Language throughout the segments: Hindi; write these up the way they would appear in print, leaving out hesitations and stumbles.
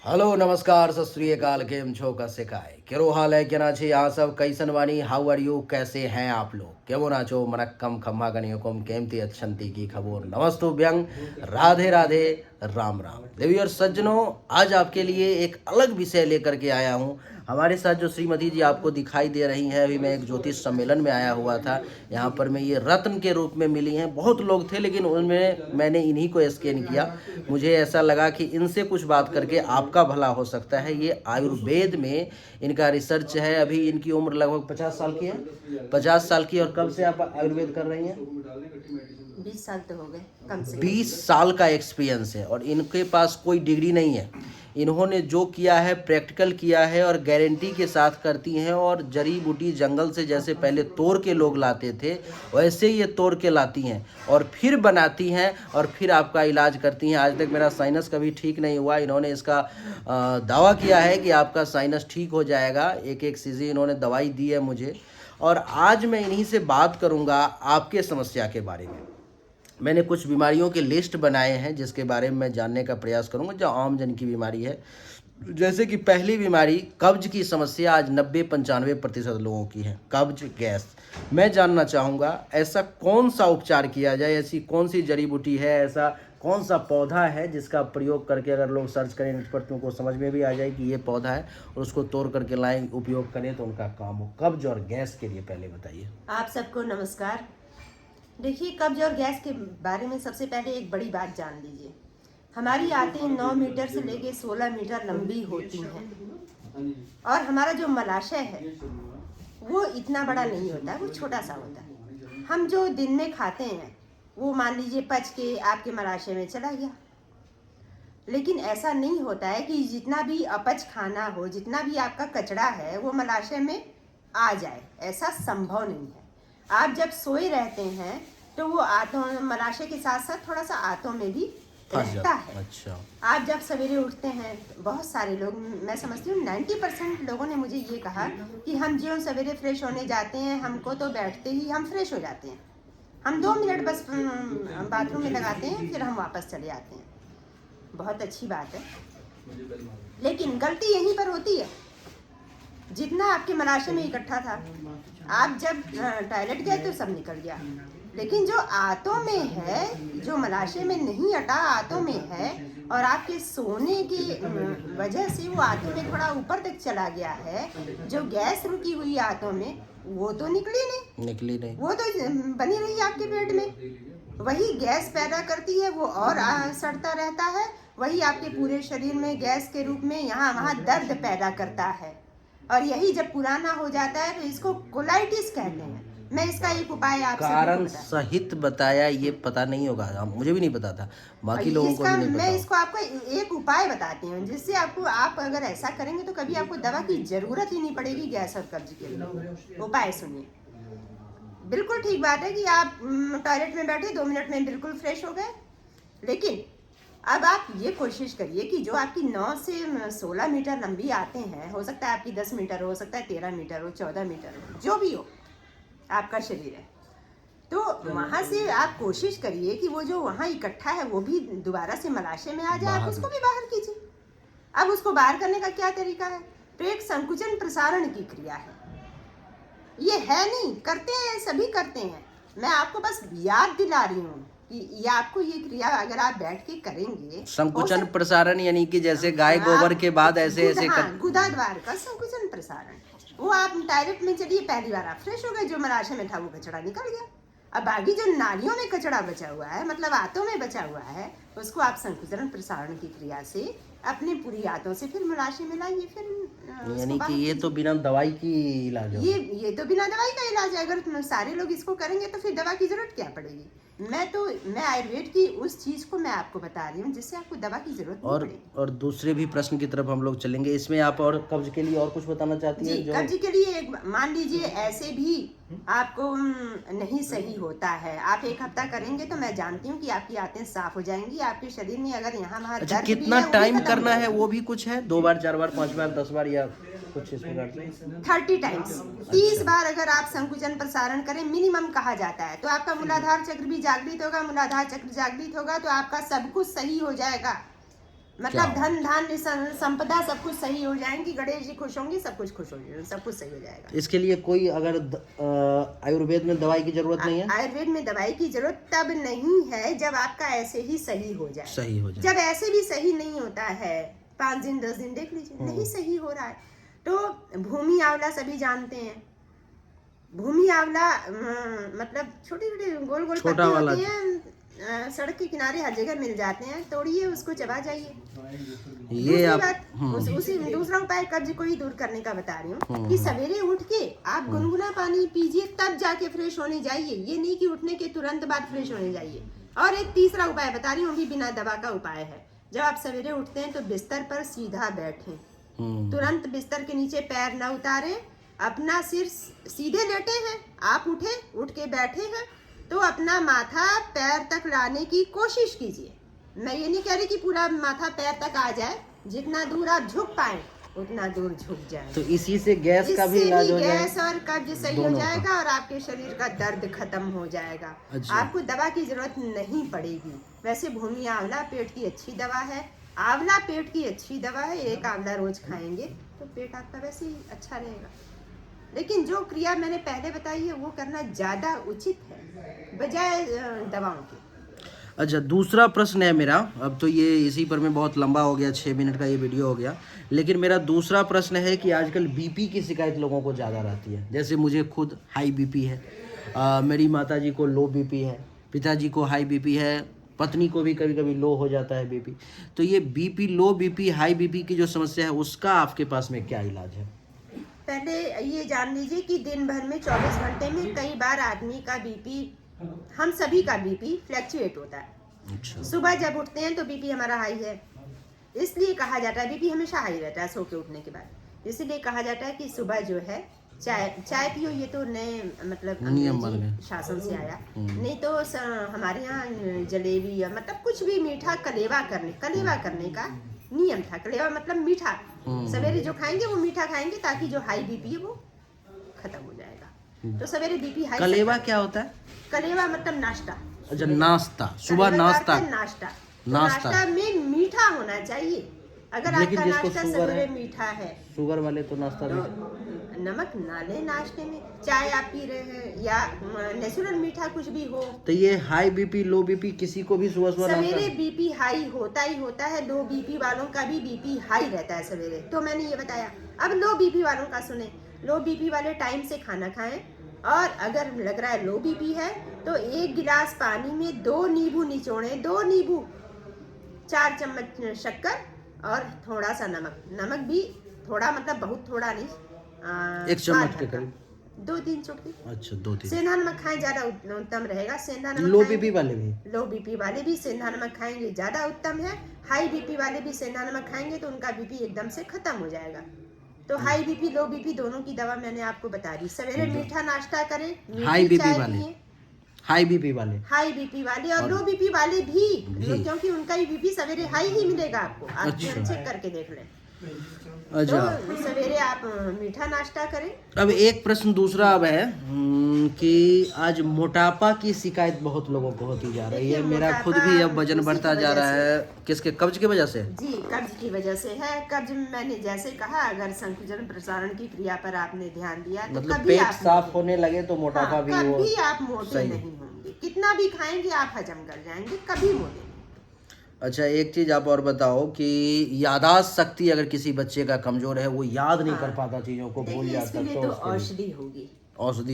हेलो नमस्कार सत श्री अकाल केम छो कसे काय केरो हाल है केना छे यहाँ सब कैसन वानी हाउ आर यू कैसे हैं आप लोग केमो नाचो मनक्कम खम्मा गणियोकम केमती अच्छंती की खबर नमस्तु व्यंग राधे राधे राम राम देवी और सज्जनों आज आपके लिए एक अलग विषय लेकर के आया हूँ। हमारे साथ जो श्रीमती जी आपको दिखाई दे रही हैं, अभी मैं एक ज्योतिष सम्मेलन में आया हुआ था। यहाँ पर मैं ये रत्न के रूप में मिली हैं। बहुत लोग थे लेकिन उनमें मैंने इन्हीं को स्कैन किया। मुझे ऐसा लगा कि इनसे कुछ बात करके आपका भला हो सकता है। ये आयुर्वेद में इनका रिसर्च है। अभी इनकी उम्र लगभग 50 साल की है। 50 साल की। और कब से आप आयुर्वेद कर रही हैं? 20 साल तो हो गए कम से कम। 20 साल का एक्सपीरियंस है और इनके पास कोई डिग्री नहीं है। इन्होंने जो किया है प्रैक्टिकल किया है और गारंटी के साथ करती हैं। और जड़ी बूटी जंगल से जैसे पहले तोड़ के लोग लाते थे वैसे ये तोड़ के लाती हैं और फिर बनाती हैं और फिर आपका इलाज करती हैं। आज तक मेरा साइनस कभी ठीक नहीं हुआ। इन्होंने इसका दावा किया है कि आपका साइनस ठीक हो जाएगा। एक एक सीजी इन्होंने दवाई दी है मुझे। और आज मैं इन्हीं से बात करूंगा आपके समस्या के बारे में। मैंने कुछ बीमारियों के लिस्ट बनाए हैं जिसके बारे में मैं जानने का प्रयास करूंगा, जो आम जन की बीमारी है। जैसे कि पहली बीमारी कब्ज की समस्या आज 90-95% लोगों की है, कब्ज गैस। मैं जानना चाहूँगा ऐसा कौन सा उपचार किया जाए, ऐसी कौन सी जड़ी बूटी है, ऐसा कौन सा पौधा है जिसका प्रयोग करके अगर लोग सर्च करें नेट पर तो उनको समझ में भी आ जाए कि ये पौधा है और उसको तोड़ करके लाएं, उपयोग करें तो उनका काम हो। कब्ज और गैस के लिए पहले बताइए। आप सबको नमस्कार। देखिए, कब्ज और गैस के बारे में सबसे पहले एक बड़ी बात जान लीजिए। हमारी आंतें 9 मीटर से लेके 16 मीटर लंबी होती हैं और हमारा जो मलाशय है वो इतना बड़ा नहीं होता, वो छोटा सा होता है। हम जो दिन में खाते हैं वो मान लीजिए पच के आपके मलाशय में चला गया। लेकिन ऐसा नहीं होता है कि जितना भी अपच खाना हो, जितना भी आपका कचरा है वो मलाशय में आ जाए, ऐसा संभव नहीं है। आप जब सोए रहते हैं तो वो आंतों मलाशय के साथ साथ थोड़ा सा आंतों में भी रहता है। अच्छा। आप जब सवेरे उठते हैं, बहुत सारे लोग, मैं समझती हूँ 90% लोगों ने मुझे ये कहा कि हम जो सवेरे फ्रेश होने जाते हैं हमको तो बैठते ही हम फ्रेश हो जाते हैं। हम 2 मिनट बस बाथरूम में लगाते हैं, फिर हम वापस चले आते हैं। बहुत अच्छी बात है, लेकिन गलती यहीं पर होती है। जितना आपके मलाशय में इकट्ठा था, आप जब टॉयलेट गए तो सब निकल गया। लेकिन जो आंतों में है, जो मलाशय में नहीं अटा आंतों में है और आपके सोने की वजह से वो आंतों में थोड़ा ऊपर तक चला गया है, जो गैस रुकी हुई आंतों में वो तो निकली नहीं, वो तो बनी रही आपके पेट में। वही गैस पैदा करती है, वो और सड़ता रहता है। वही आपके पूरे शरीर में गैस के रूप में यहाँ वहाँ दर्द पैदा करता है और यही जब पुराना हो जाता है तो इसको कोलाइटिस कहते हैं। मैं इसका एक उपाय आप कारण सहित बताया, ये पता नहीं होगा, मुझे भी नहीं पता था, बाकी लोगों को भी नहीं पता। मैं इसको आपको एक उपाय बताती हूँ जिससे आपको, आप अगर ऐसा करेंगे तो कभी आपको दवा की जरूरत ही नहीं पड़ेगी गैस और कब्ज के लिए। उपाय सुनिए। बिल्कुल ठीक बात है कि आप टॉयलेट में बैठे 2 मिनट में बिल्कुल फ्रेश हो गए, लेकिन अब आप ये कोशिश करिए कि जो आपकी 9 से 16 मीटर लंबी आते हैं, हो सकता है आपकी 10 मीटर हो सकता है 13 मीटर हो, 14 मीटर हो, जो भी हो आपका शरीर है, तो वहां से आप कोशिश करिए कि वो जो वहां इकट्ठा है वो भी दोबारा से मलाशय में आ जाए। आप उसको भी बाहर कीजिए। अब उसको बाहर करने का क्या तरीका है? पेट संकुचन प्रसारण की क्रिया है। ये है नहीं, करते हैं, सभी करते हैं। मैं आपको बस याद दिला रही हूँ कि ये आपको ये क्रिया अगर आप बैठ के करेंगे, संकुचन प्रसारण यानी कि जैसे गाय गोबर के बाद ऐसे ऐसे गुदाद्वार का संकुचन प्रसारण। वो आप टॉयलेट में चलिए, पहली बार आप फ्रेश हो गए, जो मलाशय में था वो कचरा निकल गया। अब बाकी जो नालियों में कचरा बचा हुआ है, मतलब आंतों में बचा हुआ है, उसको आप संकुचन प्रसारण की क्रिया से अपने पूरी आंतों से फिर मलाशय में लाइए। फिर यानी कि ये तो बिना दवाई की इलाज है। ये तो बिना दवाई का इलाज है। अगर सारे लोग इसको करेंगे तो फिर दवा की जरूरत क्या पड़ेगी? मैं आयुर्वेद की उस चीज को मैं आपको बता रही हूँ जिससे आपको दवा की जरूरत नहीं पड़ेगी। और दूसरे भी प्रश्न की तरफ हम लोग चलेंगे। इसमें आप और कब्ज के लिए और कुछ बताना चाहती हैं? जी, कब्ज के लिए एक मान लीजिए ऐसे भी आपको नहीं सही होता है, आप 1 हफ्ता करेंगे तो मैं जानती हूँ कि आपकी आंतें साफ हो जाएंगी। आपके शरीर में अगर यहाँ वहाँ दर्द कितना टाइम करना है वो भी कुछ है? 2 बार, 4 बार, 5 बार, 10 बार या कुछ इस प्रकार से? 30 टाइम्स, 30 बार अगर आप संकुचन प्रसारण करें मिनिमम कहा जाता है, तो आपका मूलाधार चक्र भी जागृत होगा। मूलाधार चक्र जागृत होगा तो आपका सब कुछ सही हो जाएगा। मतलब धन धान्य संपदा सब कुछ सही हो जाएंगी, गणेश जी खुश होंगे, सब कुछ खुश हो जाएगा, सब कुछ सही हो जाएगा। इसके लिए कोई अगर आयुर्वेद में दवाई की जरूरत नहीं है? आयुर्वेद में दवाई की जरूरत तब नहीं है जब आपका ऐसे ही सही हो जाए। सही हो जाए। जब ऐसे भी सही नहीं होता है, 5 दिन 10 दिन देख लीजिए नहीं सही हो रहा है, तो भूमि आंवला सभी जानते हैं। भूमि आंवला मतलब छोटे छोटे गोल गोल पत्ते होते हैं, सड़क के किनारे हर जगह मिल जाते हैं, तोड़िए उसको, चबा जाइए। ये आप उसी दूसरा उपाय कब्ज को ही दूर करने का बता रही हूँ कि सवेरे उठ के आप गुनगुना पानी पीजिए, तब जाके फ्रेश होने जाइए, ये नहीं कि उठने के तुरंत बाद फ्रेश होने जाइए। और एक तीसरा उपाय बता रही हूँ, भी बिना दवा का उपाय है। जब आप सवेरे उठते हैं तो बिस्तर पर सीधा बैठें, तुरंत बिस्तर के नीचे पैर न उतारें, अपना सिर सीधे लेटे हैं, आप उठे, उठ के बैठे हैं तो अपना माथा पैर तक लाने की कोशिश कीजिए। मैं ये नहीं कह रही कि पूरा माथा पैर तक आ जाए, जितना दूर आप झुक पाए उतना दूर झुक जाए, तो इसी से गैस का भी इलाज हो जाएगा, गैस और कब्ज सही हो जाएगा और आपके शरीर का दर्द खत्म हो जाएगा। अच्छा। आपको दवा की जरूरत नहीं पड़ेगी। वैसे भूमि आंवला पेट की अच्छी दवा है, आंवला पेट की अच्छी दवा है, एक आंवला रोज खाएंगे तो पेट आपका वैसे ही अच्छा रहेगा। लेकिन जो क्रिया मैंने पहले बताई है वो करना ज्यादा उचित है बजाय दवाओं के। अच्छा, दूसरा प्रश्न है मेरा, अब तो ये इसी पर में बहुत लंबा हो गया, 6 मिनट का ये वीडियो हो गया, लेकिन मेरा दूसरा प्रश्न है कि आजकल बीपी की शिकायत लोगों को ज़्यादा रहती है। जैसे मुझे खुद हाई बीपी है, मेरी माताजी को लो बीपी है, पिताजी को हाई बीपी है, पत्नी को भी कभी कभी लो हो जाता है बीपी। तो ये बीपी, लो बीपी, हाई बीपी की जो समस्या है उसका आपके पास में क्या इलाज है? पहले ये जान लीजिए कि दिन भर में 24 घंटे में कई बार आदमी का बीपी, हम सभी का बीपी फ्लैक्चुएट होता है। अच्छा। सुबह जब उठते हैं तो बीपी हमारा हाई है, इसलिए कहा जाता है बीपी हमेशा हाई रहता है सो के उठने के बाद। इसलिए कहा जाता है कि सुबह जो है चाय पियो, ये तो नए मतलब नियम बन गए, शासन से आया। नहीं तो हमारे यहाँ जलेबी या मतलब कुछ भी मीठा कलेवा करने का नियम था। कलेवा मतलब मीठा, सवेरे जो खाएंगे वो मीठा खाएंगे ताकि जो हाई बीपी है वो खत्म हो जाएगा। तो सवेरे बीपी हाई। कलेवा क्या होता है? कलेवा मतलब नाश्ता। अच्छा, नाश्ता, सुबह नाश्ता। नाश्ता में मीठा होना चाहिए। अगर आपका नाश्ता सवेरे मीठा है, शुगर वाले तो नाश्ता नमक ना ले नाश्ते में। चाय आप पी रहे हैं या नेचुरल मीठा कुछ भी हो। तो ये हाई बीपी, लो बीपी किसी को भी सुबह सवेरे बीपी हाई होता ही होता है। लो बीपी वालों का भी बीपी हाई रहता है सवेरे, तो मैंने ये बताया। अब लो बीपी वालों का सुने, लो बीपी वाले टाइम से खाना खाएं, और अगर लग रहा है लो बीपी है तो 1 गिलास पानी में 2 नींबू निचोड़ें, 2 नींबू, 4 चम्मच शक्कर और थोड़ा सा नमक भी थोड़ा, मतलब बहुत थोड़ा नहीं, 1 चम्मच के करीब, 2-3 चुटकी। अच्छा, 2-3। सेंधा नमक खाएं, ज्यादा उत्तम रहेगा। सेंधा नमक, लो बीपी वाले भी सेंधा नमक खाएंगे ज्यादा उत्तम है। हाई बीपी वाले भी सेंधा नमक खाएंगे तो उनका बीपी एकदम से खत्म हो जाएगा। तो हाई बीपी, लो बीपी दोनों की दवा मैंने आपको बता दी। सवेरे मीठा नाश्ता करें, हाई बीपी वाले और लो बीपी वाले भी, क्योंकि उनका ही बीपी सवेरे हाई ही मिलेगा आपको। आप चेक करके देख लें। अच्छा, तो सवेरे आप मीठा नाश्ता करें। अब एक प्रश्न दूसरा अब है कि आज मोटापा की शिकायत बहुत लोगों को होती जा रही है। मेरा खुद भी अब वजन बढ़ता जा रहा है। किसके? कब्ज की वजह से? जी, कब्ज की वजह से है। कब्ज मैंने जैसे कहा, अगर संकुचन प्रसारण की क्रिया पर आपने ध्यान दिया तो मतलब कभी पेट साफ होने लगे तो मोटापा भी कभी आप मोटे नहीं होंगे। कितना भी खाएंगे आप हजम कर जाएंगे, कभी मोटे। अच्छा, एक चीज आप और बताओ कि याददाश्त शक्ति अगर किसी बच्चे का कमजोर है, वो याद नहीं कर पाता चीजों को, भूल जाता है, तो औषधि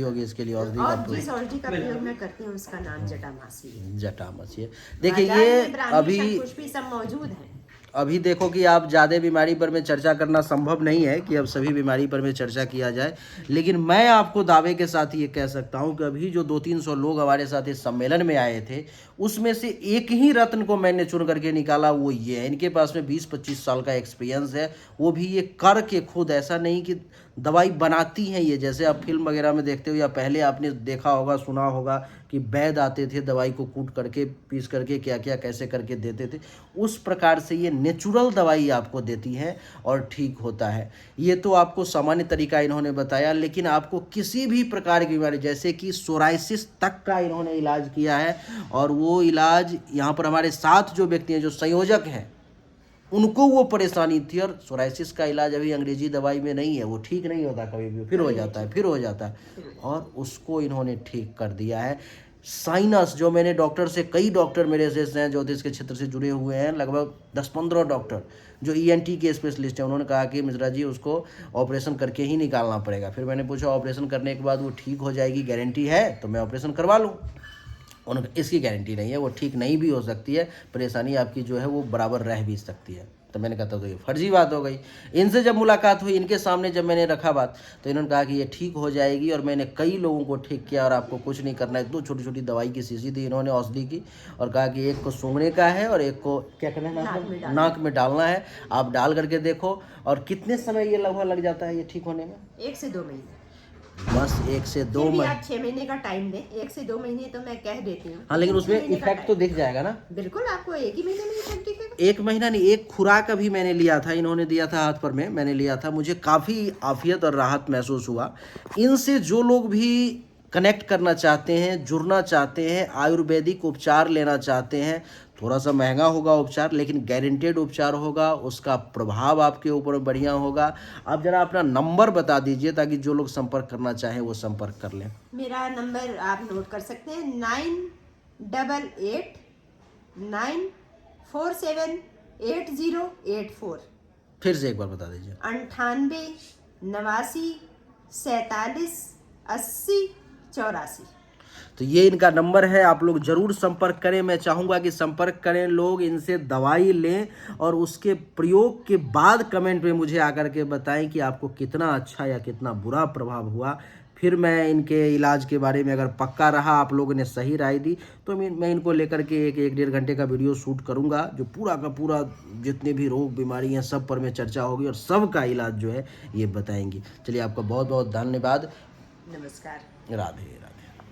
होगी, इसके लिए औषधि और जिस औषधि का प्रयोग मैं करती हूँ उसका नाम जटामासी है। जटामासी है। देखिए, ये अभी सब मौजूद है। अभी देखो कि आप ज़्यादा बीमारी पर में चर्चा करना संभव नहीं है कि अब सभी बीमारी पर में चर्चा किया जाए, लेकिन मैं आपको दावे के साथ ये कह सकता हूं कि अभी जो 200-300 लोग हमारे साथ इस सम्मेलन में आए थे, उसमें से एक ही रत्न को मैंने चुन करके निकाला, वो ये है। इनके पास में 20-25 साल का एक्सपीरियंस है, वो भी ये करके खुद, ऐसा नहीं कि दवाई बनाती हैं ये। जैसे आप फिल्म वगैरह में देखते हो या पहले आपने देखा होगा, सुना होगा कि वैद्य आते थे, दवाई को कूट करके, पीस करके, क्या क्या कैसे करके देते थे, उस प्रकार से ये नेचुरल दवाई आपको देती हैं और ठीक होता है। ये तो आपको सामान्य तरीका इन्होंने बताया, लेकिन आपको किसी भी प्रकार की बीमारी, जैसे कि सोराइसिस तक का इन्होंने इलाज किया है। और वो इलाज यहाँ पर हमारे साथ जो व्यक्ति हैं, जो संयोजक हैं, उनको वो परेशानी थी। और सोराइसिस का इलाज अभी अंग्रेजी दवाई में नहीं है, वो ठीक नहीं होता, कभी भी फिर हो जाता है, फिर हो जाता है, और उसको इन्होंने ठीक कर दिया है। साइनस, जो मैंने डॉक्टर से, कई डॉक्टर मेरे से हैं ज्योतिष के क्षेत्र से जुड़े हुए हैं, लगभग 10-15 डॉक्टर जो ENT के स्पेशलिस्ट हैं, उन्होंने कहा कि मिश्रा जी उसको ऑपरेशन करके ही निकालना पड़ेगा। फिर मैंने पूछा ऑपरेशन करने के बाद वो ठीक हो जाएगी, गारंटी है? तो मैं ऑपरेशन करवा लूँ। उन्होंने, इसकी गारंटी नहीं है, वो ठीक नहीं भी हो सकती है, परेशानी आपकी जो है वो बराबर रह भी सकती है। तो मैंने कहा तो ये फर्जी बात हो गई। इनसे जब मुलाकात हुई, इनके सामने जब मैंने रखा बात, तो इन्होंने कहा कि ये ठीक हो जाएगी, और मैंने कई लोगों को ठीक किया, और आपको कुछ नहीं करना है। 2 छोटी छोटी दवाई की शीशी दी इन्होंने औषधि की, और कहा कि एक को सूंघने का है और एक को क्या करना है, नाक में डालना है। आप डाल करके देखो। और कितने समय ये लगभग लग जाता है ये ठीक होने में? 1 से 2 महीने। बस 1 से 2 फिर भी महीने। आप 6 महीने का टाइम दें, 1 से 2 महीने तो मैं कह देती हूँ। हाँ, लेकिन उसमें 6 महीने का इफेक्ट तो टाइम। दिख जाएगा ना? बिल्कुल, आपको 1 ही महीने में इफेक्ट दिखेगा। 1 महीना नहीं, एक खुराक अभी मैंने लिया था, इन्होंने दिया था हाथ पर में, मैंने लिया था, मुझे काफ़ी आफियत और राहत महसूस हुआ। इनसे जो लोग भी कनेक्ट करना चाहते हैं, जुड़ना चाहते हैं, आयुर्वेदिक उपचार लेना चाहते हैं, थोड़ा सा महंगा होगा उपचार, लेकिन गारंटेड उपचार होगा, उसका प्रभाव आपके ऊपर बढ़िया होगा। आप जरा अपना नंबर बता दीजिए ताकि जो लोग संपर्क करना चाहें वो संपर्क कर लें। मेरा नंबर आप नोट कर सकते हैं, 988 947 8084। फिर से एक बार बता दीजिए। 98 89 47 80 84। तो ये इनका नंबर है, आप लोग ज़रूर संपर्क करें। मैं चाहूँगा कि संपर्क करें लोग, इनसे दवाई लें, और उसके प्रयोग के बाद कमेंट में मुझे आकर के बताएं कि आपको कितना अच्छा या कितना बुरा प्रभाव हुआ। फिर मैं इनके इलाज के बारे में, अगर पक्का रहा, आप लोगों ने सही राय दी, तो मैं इनको लेकर के 1-1.5 घंटे का वीडियो शूट करूँगा, जो पूरा का पूरा जितने भी रोग बीमारी हैं सब पर में चर्चा होगी, और सब का इलाज जो है ये बताएंगी। चलिए, आपका बहुत बहुत धन्यवाद। नमस्कार। राधे राधे।